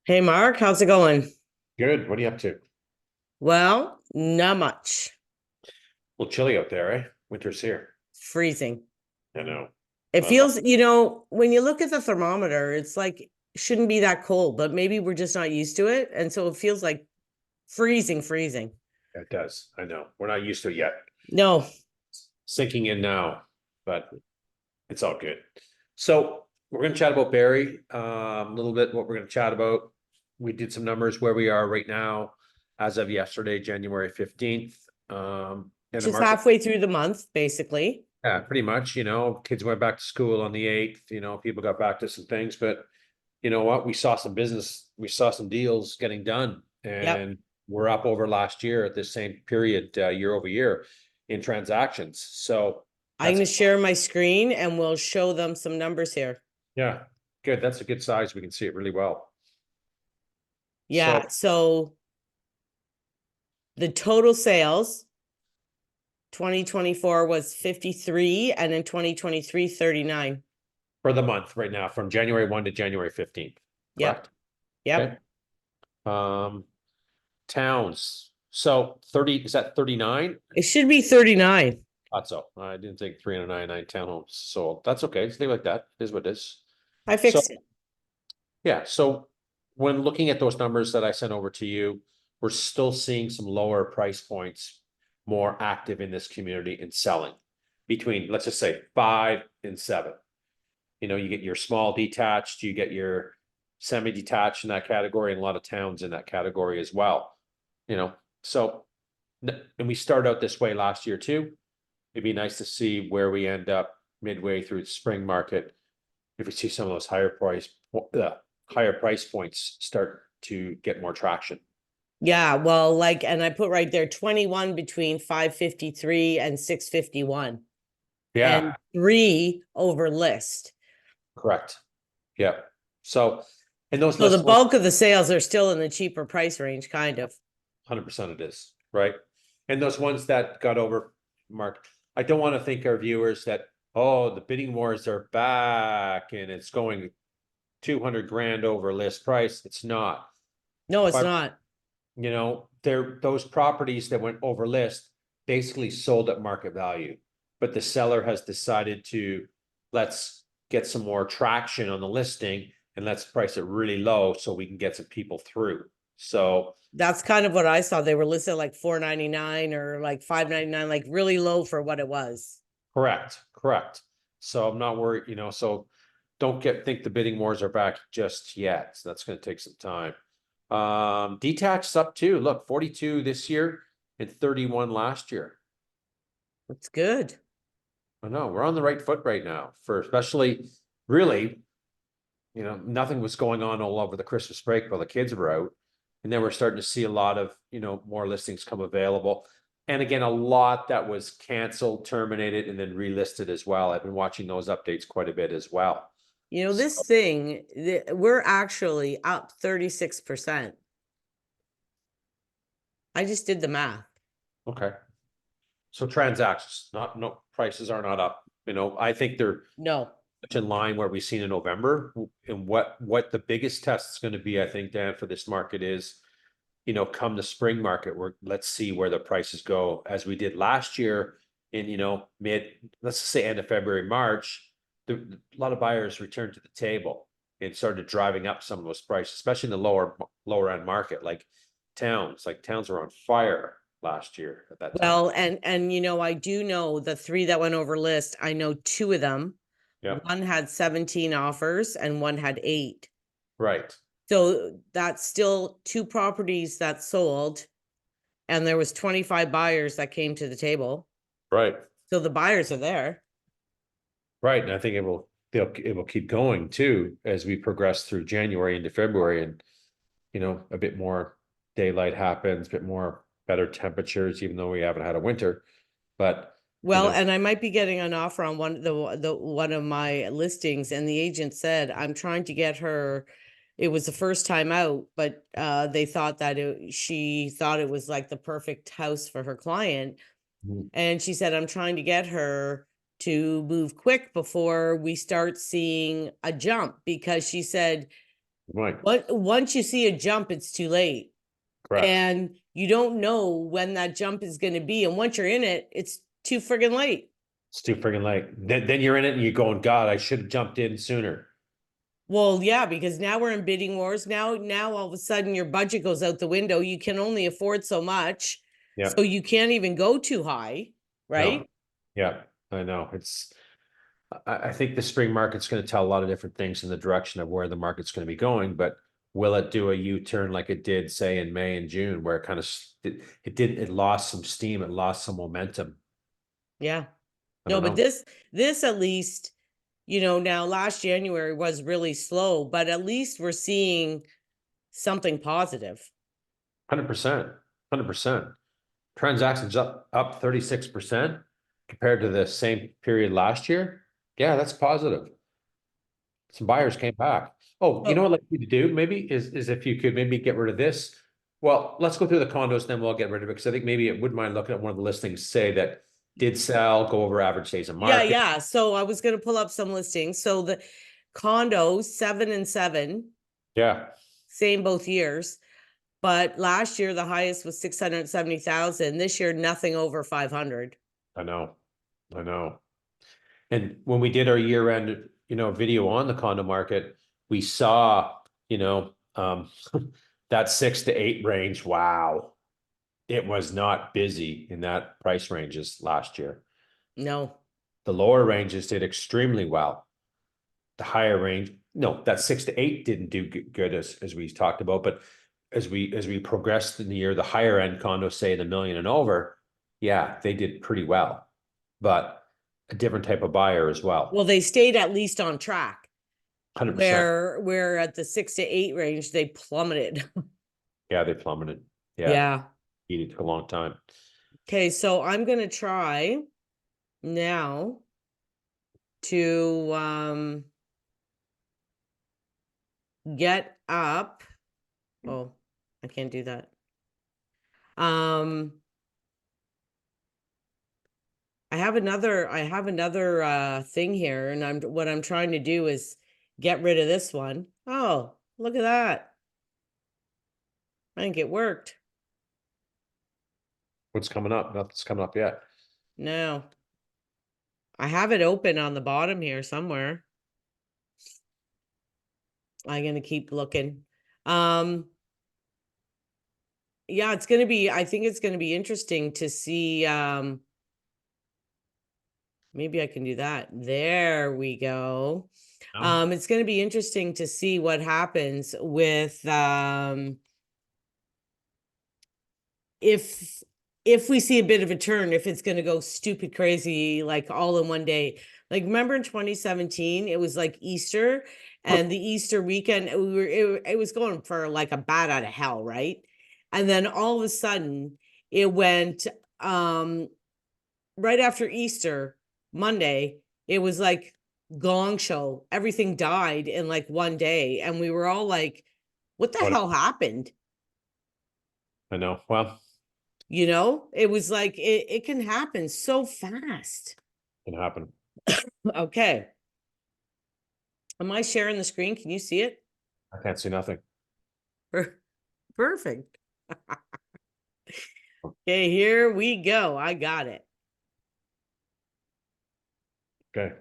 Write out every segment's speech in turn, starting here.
Hey Mark, how's it going? Good. What are you up to? A Well, not much. little chilly out there, eh? Winter's here. Freezing. I know. It I'm not. feels, when you look at the thermometer, it's like shouldn't be that cold, but maybe we're just not used to it. And so it feels like freezing. It does. I know. We're not used to it yet. No, Sinking in now, but it's all good. So we're going to chat about Barrie, a little bit. What we're going to chat about. We did some numbers where we are right now, as of yesterday, January 15th. In which the is market. halfway through the month, basically. Yeah, pretty much. Kids went back to school on the 8th. People got back to some things, but you know what? We saw some business, we saw some deals getting done, Yep. and we're up over last year at this same period, year over year in transactions. So I'm that's, going to share my screen and we'll show them some numbers here. yeah, good. That's a good size. We can see it really well. So Yeah. So the total sales 2024 was 53 and in 2023, 39. for the month right now, from January 1 to January 15th, Yep. correct? Yep. Okay. Um, Towns. So 30, is that 39? It should be 39. Thought so. I didn't think 399 townhomes sold. That's okay. Stay like that. It is what it is. I So fixed it. yeah, so when looking at those numbers that I sent over to you, we're still seeing some lower price points more active in this community in selling between, let's just say, 5 and 7. You get your small detached, you get your semi-detached in that category, and a lot of towns in that category as well. You know, so and we started out this way last year too. It'd be nice to see where we end up midway through the spring market if we see some of those higher price points start to get more traction. Yeah, well, like, and I put right there 21 between 553 and 651 and Yeah, three over list. correct. Yeah. So, and those So the list ones, bulk of the sales are still in the cheaper price range, kind of. 100% it is, right? And those ones that got over mark, I don't want to think our viewers that, oh, the bidding wars are back and it's going 200 grand over list price. It's not. No, it's But, not. those properties that went over list basically sold at market value, but the seller has decided to, let's get some more traction on the listing and let's price it really low so we can get some people through. So That's kind of what I saw. They were listed like 499 or like 599, like really low for what it was. correct. So I'm not worried, so don't think the bidding wars are back just yet. So that's going to take some time. Detached up too. Look, 42 this year and 31 last year. It's good. I know we're on the right foot right now for, especially, really, nothing was going on all over the Christmas break while the kids were out. And then we're starting to see a lot of, more listings come available. And again, a lot that was canceled, terminated, and then relisted as well. I've been watching those updates quite a bit as well. So, This thing, we're actually up 36%. I just did the math. okay. So transactions, not, no, prices are not up. I think they're No. much in line where we've seen in November. And what the biggest test is going to be, I think, Dan, for this market is, come the spring market, where let's see where the prices go, as we did last year in, let's just say end of February, March. A lot of buyers returned to the table and started driving up some of those prices, especially in the lower end market, like towns were on fire last year at that time. Well, and I do know the three that went over list. I know two of them. Yeah, One had 17 offers and one had 8. right, So that's still two properties that sold, and there was 25 buyers that came to the table. right. So the buyers are there. Right, and I think it will keep going too as we progress through January into February, and a bit more daylight happens, a bit more better temperatures, even though we haven't had a winter. But Well, and I might be getting an offer on the one of my listings, and the agent said I'm trying to get her. It was the first time out, but they thought that she thought it was like the perfect house for her client, and she said I'm trying to get her to move quick before we start seeing a jump, because she said Right, But once you see a jump, it's too late. correct. And you don't know when that jump is going to be. And once you're in it, it's too friggin' late. It's too friggin' late. Then you're in it and you're going, God, I should have jumped in sooner. Well, yeah, because now we're in bidding wars. Now all of a sudden your budget goes out the window. You can only afford so much. Yeah, So you can't even go too high, no, right? yeah, I know. I think the spring market's going to tell a lot of different things in the direction of where the market's going to be going, but will it do a U-turn like it did, say, in May and June, where it kind of it lost some steam, it lost some momentum. Yeah. I No, don't but know. this at least, now last January was really slow, but at least we're seeing something positive. 100%, 100%. Transactions up 36% compared to the same period last year. Yeah, that's positive. Some buyers came back. Oh, you know Oh, what I'd like you to do maybe is if you could maybe get rid of this. Well, let's go through the condos, then we'll get rid of it because I think maybe it wouldn't mind looking at one of the listings, say that did sell, go over average days of yeah, market. yeah. So I was going to pull up some listings. So the condos, 7 and 7, Yeah, same both years. But last year, the highest was 670,000. This year, nothing over 500. I know. I know. And when we did our year-end, video on the condo market, we saw, that 6 to 8 range. Wow. It was not busy in that price ranges last year. No. The lower ranges did extremely well. The higher range, no, that 6 to 8 didn't do good as we talked about, but as we progressed in the year, the higher end condos, say the million and over, yeah, they did pretty well, but a different type of buyer as well. Well, they stayed at least on track. 100%. Where at the 6 to 8 range, they plummeted. Yeah, they plummeted. Yeah, Yeah. it took a long time. Okay, so I'm gonna try now to get up. Oh, I can't do that. I have another thing here, and what I'm trying to do is get rid of this one. Oh, look at that. I think it worked. What's coming up? Nothing's coming up yet. No. I have it open on the bottom here somewhere. I'm gonna keep looking. Yeah, I think it's gonna be interesting to see. Maybe I can do that. There we go. No? It's gonna be interesting to see what happens with if we see a bit of a turn, if it's gonna go stupid crazy like all in one day. Like, remember in 2017, it was like Easter, and the Easter weekend, it was going for like a bat out of hell, right? And then all of a sudden it went right after Easter, Monday, it was like gong show. Everything died in like one day. And we were all like, what the What? hell happened? I know. Well, It was like it can happen so fast. it can happen. Okay. Am I sharing the screen? Can you see it? I can't see nothing. Perfect. Okay, here we go. I got it. Okay.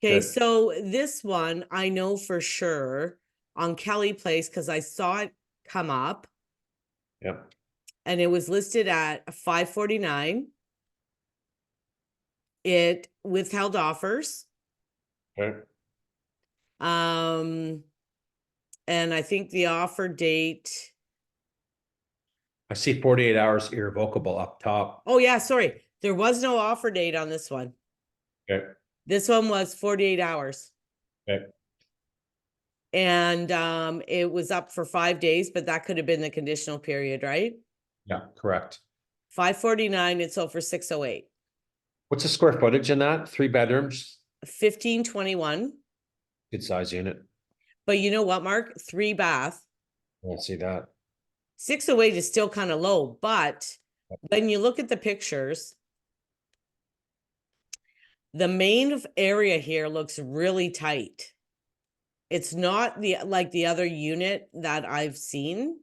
Okay, Good. so this one I know for sure on Kelly Place because I saw it come up Yep. and it was listed at 549. It withheld offers. Okay. And I think the offer date. I see 48 hours irrevocable up top. Oh yeah, sorry. There was no offer date on this one. Okay. This one was 48 hours. Okay. And it was up for 5 days, but that could have been the conditional period, right? Yeah, correct. 549, it sold for 608. What's the square footage in that? 3 bedrooms, 1521. good size unit. But you know what, Mark? 3 bath. I don't see that. 608 is still kind of low, but when you look at the pictures, the main area here looks really tight. It's not like the other unit that I've seen.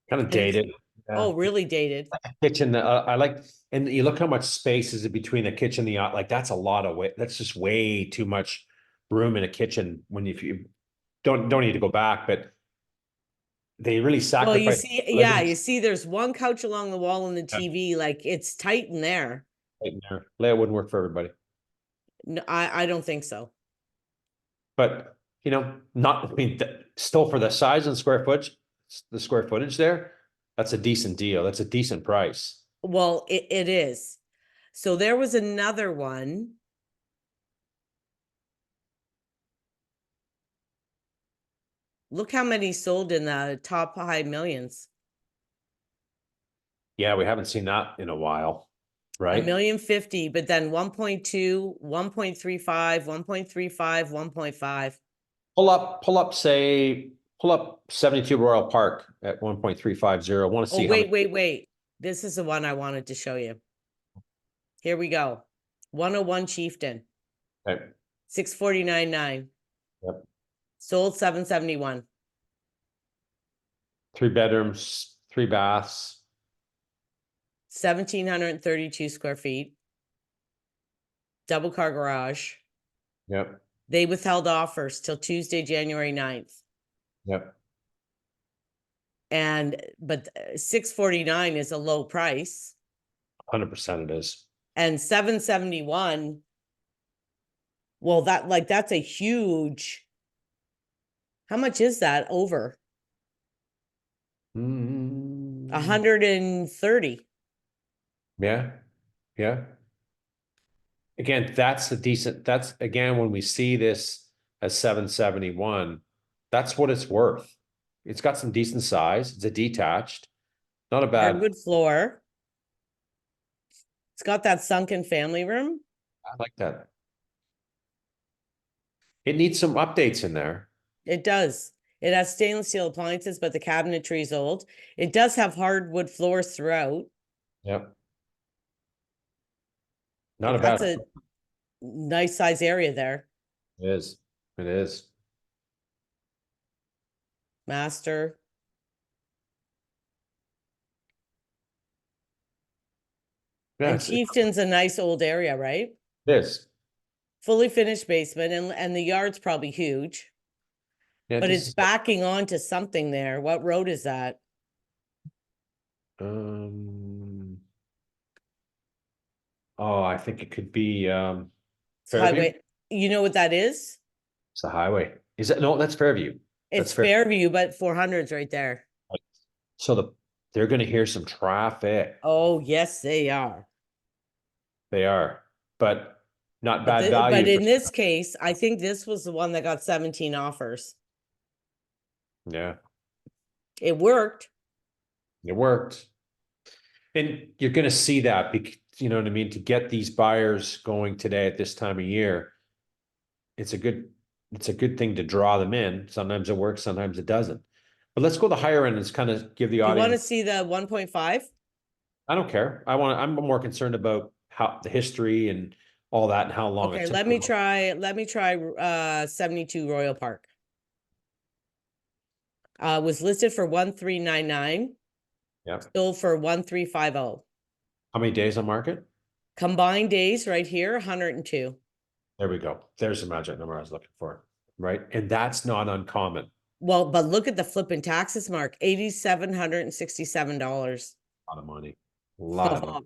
Kind of And it's, dated. Yeah. oh, really dated. Kitchen, I like, and you look how much space is in between the kitchen and the, like, that's a lot of weight. That's just way too much room in a kitchen when if you don't need to go back, but they really Well, you sacrifice see, yeah, living you see there's one couch along the wall in the Yeah. TV, like it's tight in there. right in there. Layout wouldn't work for everybody. No, I don't think so. But not, I mean, still for the size and square footage, the square footage there, that's a decent deal. That's a decent price. Well, it is. So there was another one. Look how many sold in the top high millions. Yeah, we haven't seen that in a while, right? 1,050,000, but then 1.2, 1.35, 1.35, 1.5. Pull up 72 Royal Park at 1.350. I want to Oh, see how many. wait. This is the one I wanted to show you. Here we go. 101 Chieftain, Okay. 649.9. Yep. Sold 771. 3 bedrooms, 3 baths. 1,732 square feet. Double car garage. Yep. They withheld offers till Tuesday, January 9th. Yep. But 649 is a low price. 100% it is. And 771, well, that's a huge. How much is that over? 130. Yeah. Yeah. Again, that's again, when we see this as 771, that's what it's worth. It's got some decent size. It's a detached, not a bad. Hardwood floor. It's got that sunken family room. I like that. It needs some updates in there. It does. It has stainless steel appliances, but the cabinetry is old. It does have hardwood floors throughout. Yep. Not a That's bad. a nice size area there. It is. It is. Master. Yeah, And Chieftain's a nice old area, right? it is. Fully finished basement, and the yard's probably huge. Yeah, But this it's is, backing onto something there. What road is that? oh, I think it could be It's Fairview. highway. You know what that is? It's the highway. Is it? No, that's Fairview. It's That's fair. Fairview, but 400's right there. So they're going to hear some traffic. Oh, yes, they are. They are, but not But, bad but value. in this case, I think this was the one that got 17 offers. Yeah, It worked. it worked. And you're going to see that, you know what I mean? To get these buyers going today at this time of year, it's a good thing to draw them in. Sometimes it works, sometimes it doesn't. But let's go the higher end and kind of give the You want to audience. see the 1.5? I don't care. I'm more concerned about how the history and all that and how long Okay, it took. let me try 72 Royal Park. Was listed for 1,399. Yeah. Sold for 1,350. How many days on market? Combined days right here, 102. There we go. There's the magic number I was looking for. Right. And that's not uncommon. Well, but look at the flipping taxes, Mark, $8,767. A lot of money. A lot of money.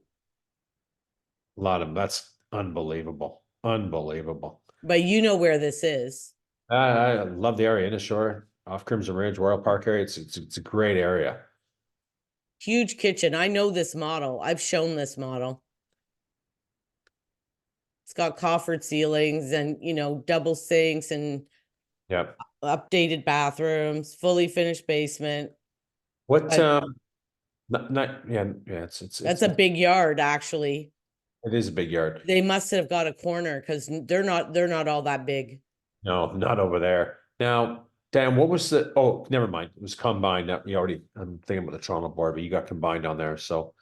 A lot of that's unbelievable. Unbelievable. But you know where this is. I love the area, Inishore, off Crimson Ridge, Royal Park area. It's a great area. Huge kitchen. I know this model. I've shown this model. It's got coffered ceilings and, double sinks and Yeah. updated bathrooms, fully finished basement. What But yeah, that's a big yard, actually. it is a big yard. They must have got a corner because they're not all that big. No, not over there. Now, Dan, what was never mind. It was combined. I'm thinking about the Toronto board, but you got combined on there. So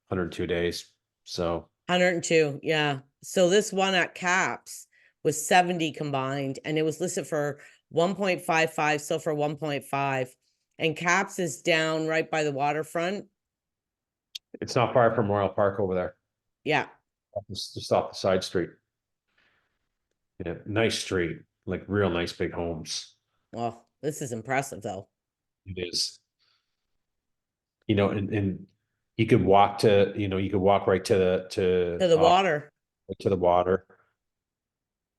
102 days. So 102, yeah. So this one at Caps was 70 combined, and it was listed for 1.55, so for 1.5. And Caps is down right by the waterfront. It's not far from Royal Park over there, Yeah. just off the side street. Yeah, nice street, like real nice big homes. Well, this is impressive though. It is. And you could walk you could walk right to To the water. to the water.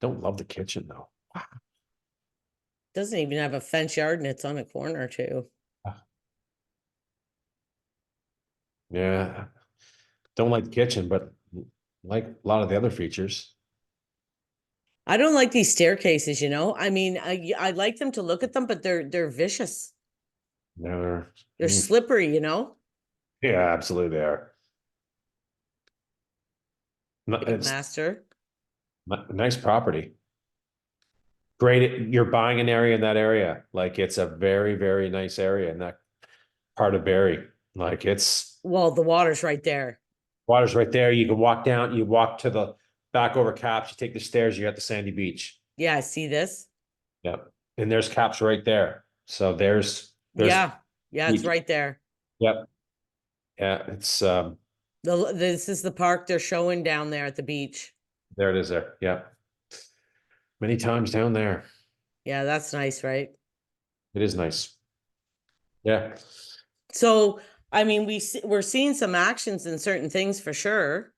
Don't love the kitchen though. Doesn't even have a fence yard and it's on a corner too. Yeah. Don't like the kitchen, but like a lot of the other features. I don't like these staircases, you know? I mean, I like them to look at them, but they're vicious. They're They're slippery, you know? yeah, absolutely they are. Big It's master. nice property. Great, you're buying an area in that area. Like it's a very, very nice area in that part of Barrie. Like it's Well, the water's right there. water's right there. You can walk down, you walk to the back over Caps, you take the stairs, you're at the sandy beach. Yeah, I see this. Yep. And there's Caps right there. So there's Yeah, yeah, it's beach. right there. Yep. Yeah, it's This is the park they're showing down there at the beach. there it is there. Yep. Many times down there. Yeah, that's nice, right? It is nice. Yeah. So, I mean, we're seeing some actions in certain things for sure.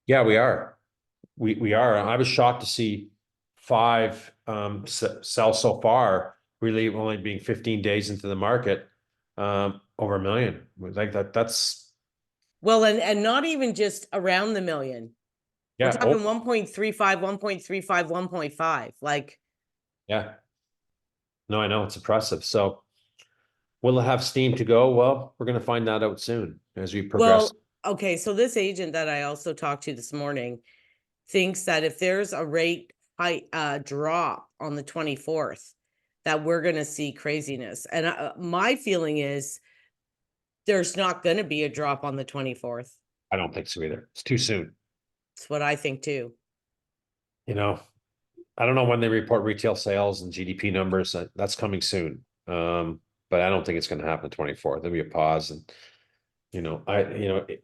Yeah, we are. We are. I was shocked to see 5 sell so far, really only being 15 days into the market, over $1 million. Like that's Well, and not even just around the million. We're yeah, talking 1.35, 1.35, 1.5. Like, yeah. No, I know it's impressive. So will it have steam to go? Well, we're gonna find that out soon as we progress. well, okay, so this agent that I also talked to this morning thinks that if there's a rate drop on the 24th, that we're going to see craziness. And my feeling is there's not going to be a drop on the 24th. I don't think so either. It's too soon. That's what I think too. You know, I don't know when they report retail sales and GDP numbers. That's coming soon. But I don't think it's going to happen 24th. There'll be a pause, and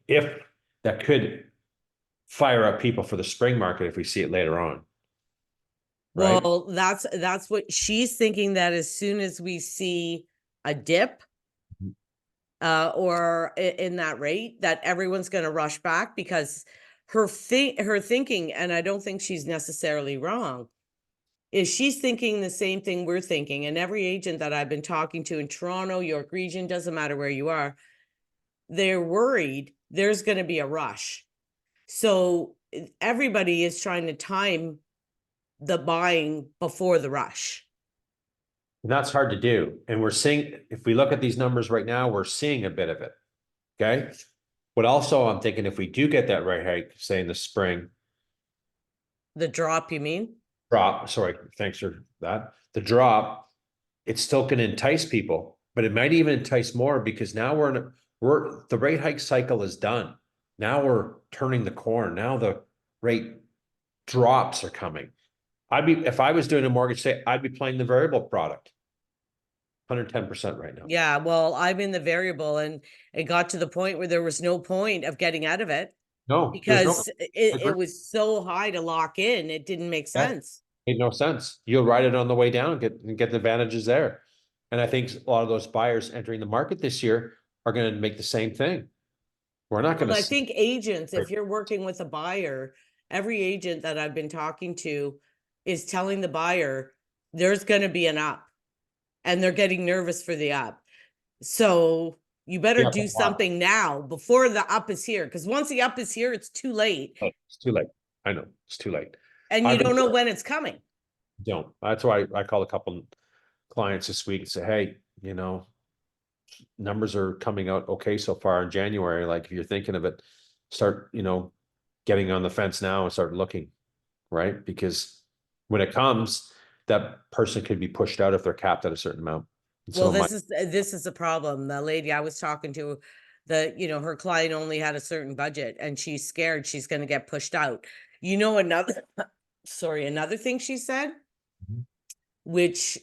if that could fire up people for the spring market if we see it later on. Right? Well, that's what she's thinking, that as soon as we see a dip or in that rate, that everyone's going to rush back, because her thinking, and I don't think she's necessarily wrong, is she's thinking the same thing we're thinking. And every agent that I've been talking to in Toronto, York region, doesn't matter where you are, they're worried there's going to be a rush. So everybody is trying to time the buying before the rush. And that's hard to do. And we're seeing, if we look at these numbers right now, we're seeing a bit of it. Okay. But also I'm thinking if we do get that rate hike, say in the spring. The drop, you mean? Drop, sorry, thanks for that. The drop, it's still going to entice people, but it might even entice more, because now the rate hike cycle is done. Now we're turning the corner. Now the rate drops are coming. If I was doing a mortgage, say I'd be playing the variable product. 110% right now. Yeah, well, I'm in the variable, and it got to the point where there was no point of getting out of it. No, Because it was so high to lock in, it didn't make sense. Made no sense. You'll ride it on the way down and get the advantages there. And I think a lot of those buyers entering the market this year are going to make the same thing. We're not going to. I think agents, if you're working with a buyer, every agent that I've been talking to is telling the buyer there's going to be an up, and they're getting nervous for the up. So you better do something now before the up is here, because once the up is here, it's too late. Oh, it's too late. I know it's too late. And you don't know when it's coming. Don't. That's why I call a couple clients this week and say, hey, numbers are coming out okay so far in January. Like if you're thinking of it, start, getting on the fence now and start looking, right? Because when it comes, that person could be pushed out if they're capped at a certain amount. Well, this is a problem. The lady I was talking to, her client only had a certain budget, and she's scared she's going to get pushed out. Another sorry, another thing she said, Mhm. which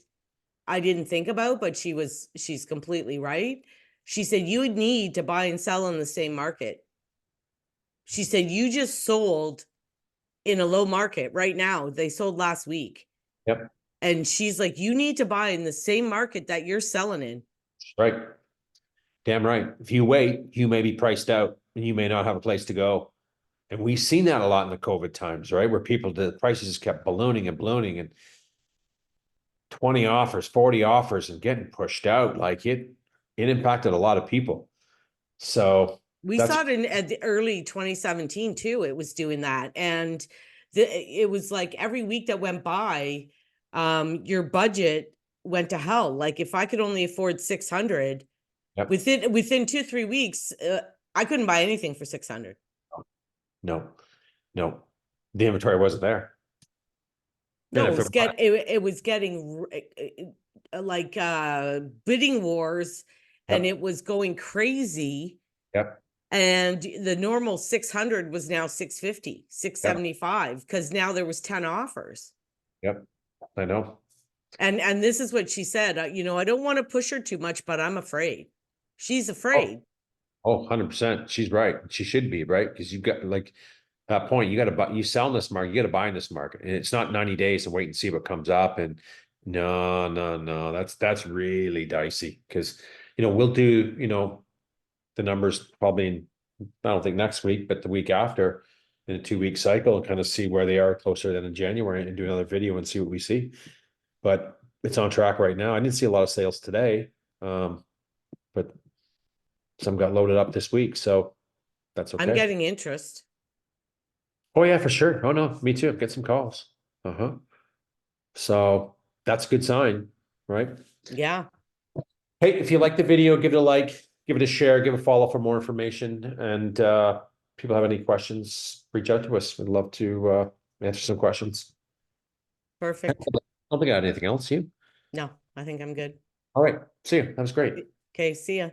I didn't think about, but she's completely right. She said, you would need to buy and sell in the same market. She said, you just sold in a low market right now. They sold last week. Yep, And she's like, you need to buy in the same market that you're selling in. right. Damn right. If you wait, you may be priced out and you may not have a place to go. And we've seen that a lot in the COVID times, right? Where the prices just kept ballooning and ballooning and 20 offers, 40 offers and getting pushed out. Like it impacted a lot of people. So We that's saw it in at the early 2017 too. It was doing that. And it was like every week that went by, your budget went to hell. Like if I could only afford 600 yep. within 2-3 weeks, I couldn't buy anything for 600. No, no. The inventory wasn't there. And No, if it was, it was getting like bidding wars, and yep, it was going crazy. yep, And the normal 600 was now 650, six yep, seventy five, because now there was 10 offers. yep. I know. And this is what she said, you know, I don't want to push her too much, but I'm afraid. She's Oh, afraid. oh, 100%. She's right. She should be, right? Because you've got like that point, you got to buy, you sell in this market, you got to buy in this market. And it's not 90 days to wait and see what comes up. And no, no, no, that's really dicey because, we'll do, the numbers probably in, I don't think next week, but the week after in a 2-week cycle and kind of see where they are closer than in January and do another video and see what we see. But it's on track right now. I didn't see a lot of sales today. But some got loaded up this week, so that's I'm okay. getting interest. Oh yeah, for sure. Oh no, me too. Get some calls. Uh-huh. So that's a good sign, right? Yeah, Hey, if you like the video, give it a like, give it a share, give a follow for more information. And people have any questions, reach out to us. We'd love to answer some questions. I perfect. don't think I had anything else. You? No, I think I'm good. All right. See you. That was great. Okay, see ya.